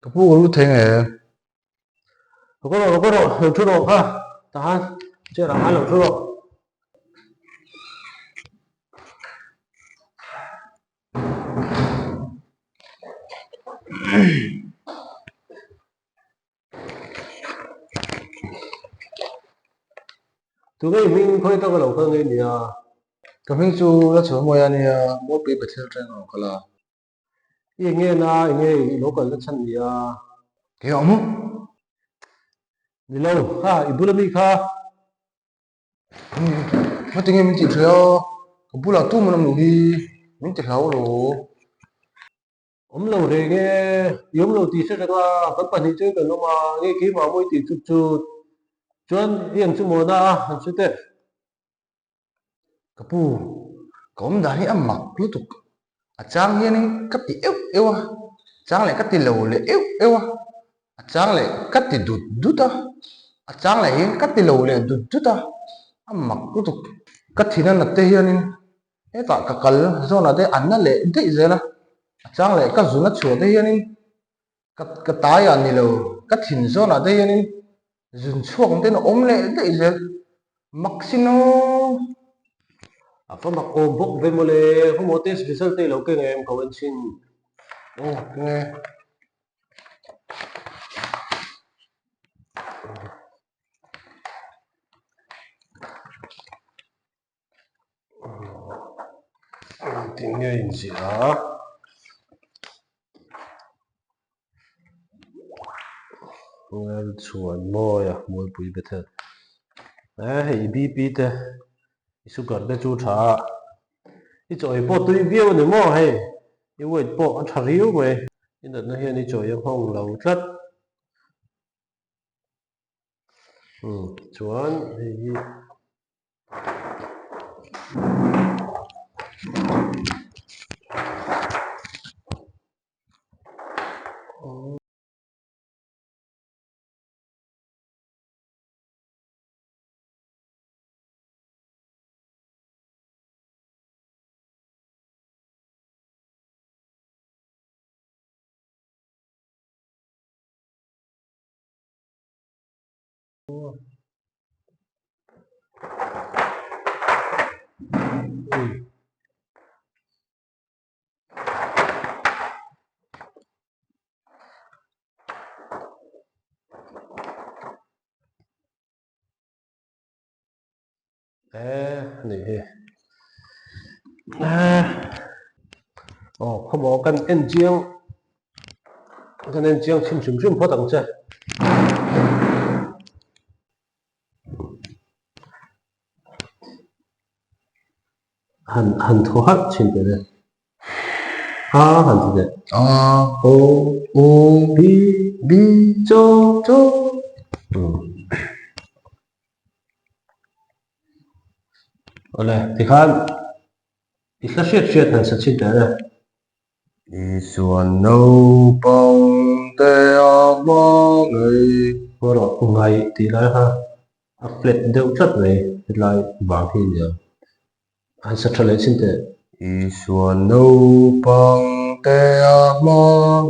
Kapuru thenge Lo chút độ ha tahan chưa là hai lo chút độ tụi cái mình khơi tao cái lẩu khơi này à kaping chu la chu moya ni mo pe bethel tren no kala ye nghe na nghe lẩu cần nó chân gì à ke omu đi lâu ha ibu là mi kha ma tinge min ti thyo kapula tu manam lu hi min ti hlau lo lẩu rồi nghe yếm lẩu tí sẽ ra cái phần hình chơi cái nó mà nghe kỹ mà mỗi tí chút chút chuyên riêng chút một na làm chút tệ kapu kom da ni amma lutuk achang hian in kati ewa chang le kati lo le ewa achang le kati dut duta achang le hin kati lo le dut duta amma lutuk kathina na te hian in eta ka kal zona de anna le de zela achang le ka zuna chu de hian in ka ta ya ni lo ka thin zona de hian in zun chuang de no om le de zel maxino à phải mặc ôm bốc về một lề không một test result tây lẩu cái em cầu anh xin ô nghe tiếng nghe gì đó well chuan mo ya mo pui bethe hei bp te sugar te chu tha i choi po tui biao ni mo hei i wait po a tha riu we in da na hian i choi ang hong lo tlat chuan hei này không có cần en chiang chim chim chim phát tăng chơi hẳn thua hết chim cái này hẳn gì đấy o o bi bi cho Oleh, tihan isla shit han sa chin da i suan no pong te a ma ngai ro ngai ti la ha a flet deuh chat ve lai bang hi ya han sa thale chin te i suan no pong te a ma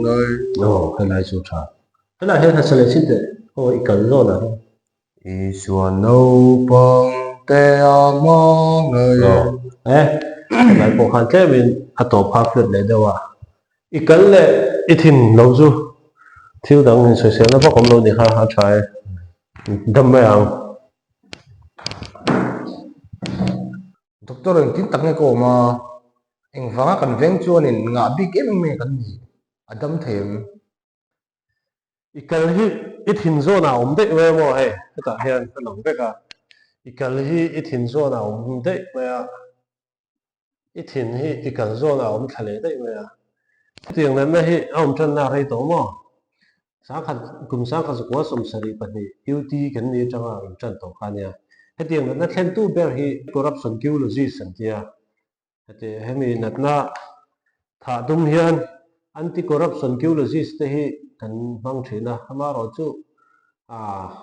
ngai hai lai chu tha hai lai han sa le chin te o i kal zo na i suan no pong te a ma ngai lai po khan ke min a to pha flet le dewa i kal le i thin lo zu thiu dang hin soi se na ba kom lo ni ha trai dam me ang doctor in tin tak nge ko ma eng wanga kan veng chuan in nga big em me kan ni adam them ikal hi ithin zona om de we mo he ta hian ta long beka ikal hi ithin zona om de we a ithin hi ikal zona om thale de we a tiang nan na hi om than na rei to mo sa khan kum sa kha ko som sari pa ni ut kan ni changa in chan to khan ya he tiang nan na thlen tu ber hi corruption geology san tia te hemi natna tha dum hian anti corruption geologist te hi kan bang thina ama ro chu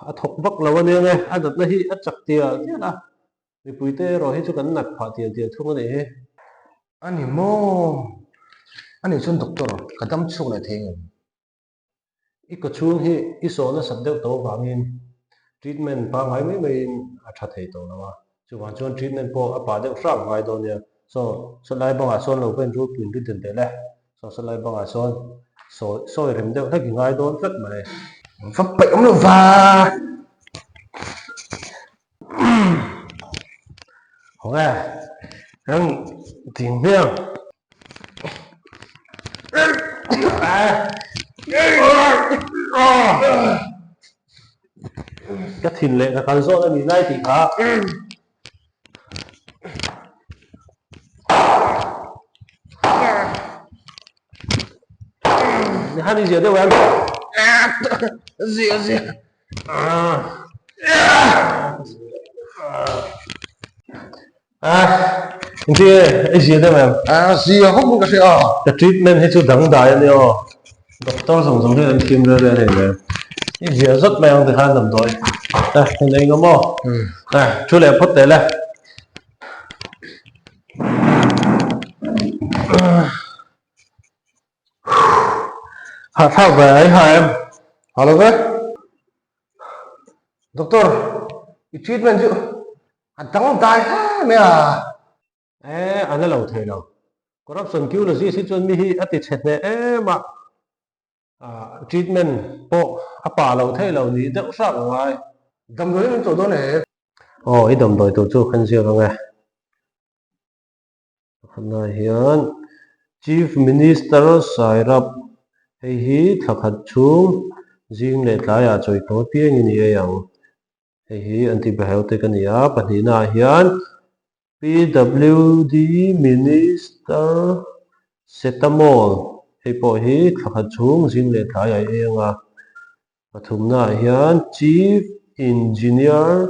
a thok bak lo ne nge a dat na hi a chak tia na ni puite ro hi chu kan nat pha tia tia thung ne he ani mo ani chun doctor kadam chuk na theng i ko chung hi i so na sat deuh to wangin treatment pa ngai mai a tha thei to lawa chuan chuan treatment po a pa deuh sak ngai do nia so lai banga son lo pen ru twin tu den te le so lai banga son so rem deuh thaki ngai don vet mai Pháp bậy ông đâu và ho à ang ting biang cái thìn lệ cái khăn rộn là mình nay thì khá hai đi rửa đâu em gì thì cái gì đâu em gì không muốn cái gì cái treatment hay chú đắng đại anh nhớ doctor sống sống thì anh kiếm ra đây này cái gì rất mày ông thì hai năm rồi đây cái này có mò đây chú lại phốt đấy là hả thao về ấy hả em Halo ke? Dokter, cái treatment chứ? Anh tăng tay ha mẹ à? anh là lâu thế đâu corruption cứu là gì xin cho mi hi ati chết nè mà treatment po apa lâu thế lâu ní đỡ sắc ngoài Đâm đối với chỗ đó này. ít đồng đội tổ chức khăn siêu nghe khăn này hiện Chief Minister Sairap hi thắc hạt chung riêng lệ lại à chơi có tiếng như vậy yang hi anti behel te kan ya panina hian PWD Minister Setamol po hi thắc hạt chung riêng lệ lại à yang pathum na hian Chief Engineer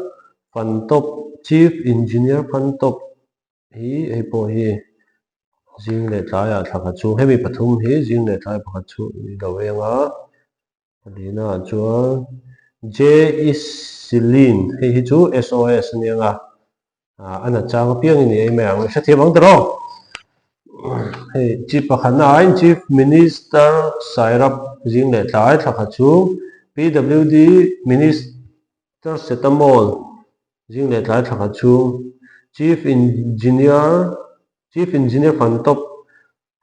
Phantop hi po hi riêng lệ lại à thắc hạt chung hemi pathum hi riêng lệ lại pakhat chu ni lo yang Alina chuan J is Celine hi chu SOS nia ana chang piang ni ai mang sa thiam ang tro he chief pakhanai Chief Minister Sairap jing le tlai thakha chu PWD Minister Setamol jing le tlai thakha chu Chief Engineer Phantop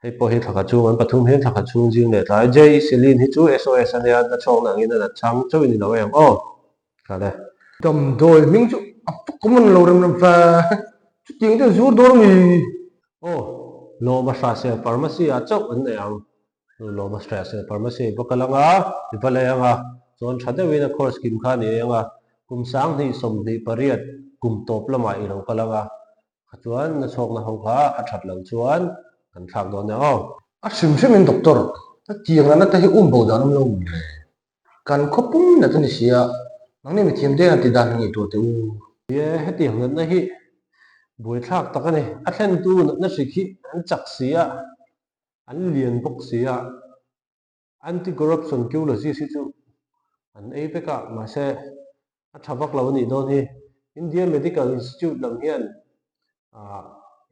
hay po hi thakha chung an pathum hen thakha chung jing le tlai J Celine hi chu SOS ania na chong nang ina na chang chu ni lo em ka le Đâm rồi mình chứ có một lâu đâm và chút tiếng thì rút đó mình lo ma stress pharmacy a chok an yang lo ma stress pharmacy bakalanga ipalaya zon thade wina course kim kha ni anga kum sang ni som ni pariat kum top lama i lo kalanga chuan na chok na ho kha a that lo chuan kan thak do na sim mình doctor nó tiếng là nó thấy bầu đó nó lâu cần có bún là tôi xia nó nên mình thêm thế là thì đàn nghỉ tuổi tiêu ye he tiang na hi buổi thak tak ani a thlen tu na sikhi an chak sia an lian bok sia anti corruption kêu là gì chứ an ei peka ma se a thavak lo ni don hi Indian Medical Institute lam hian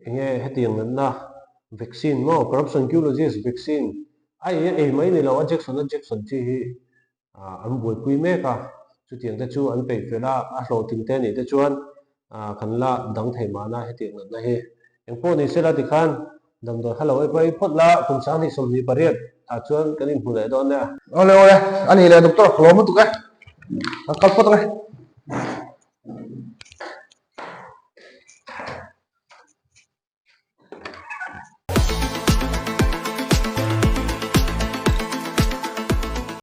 nge he tiang na vaccine mo corruption kêu là gì vaccine ai mai ni lo injection chi hi an buổi pui me ka chu tiang te chu an pe fela a hlo ting te ni te chuan kan la dang thei mana he tiang na hi engpo ni sela ti khan dam do hello ai phot la kum sang ni som ni pariat chuan kan in hule don na ole anh ấy là doctor lo mất tụi cái cắt phốt cái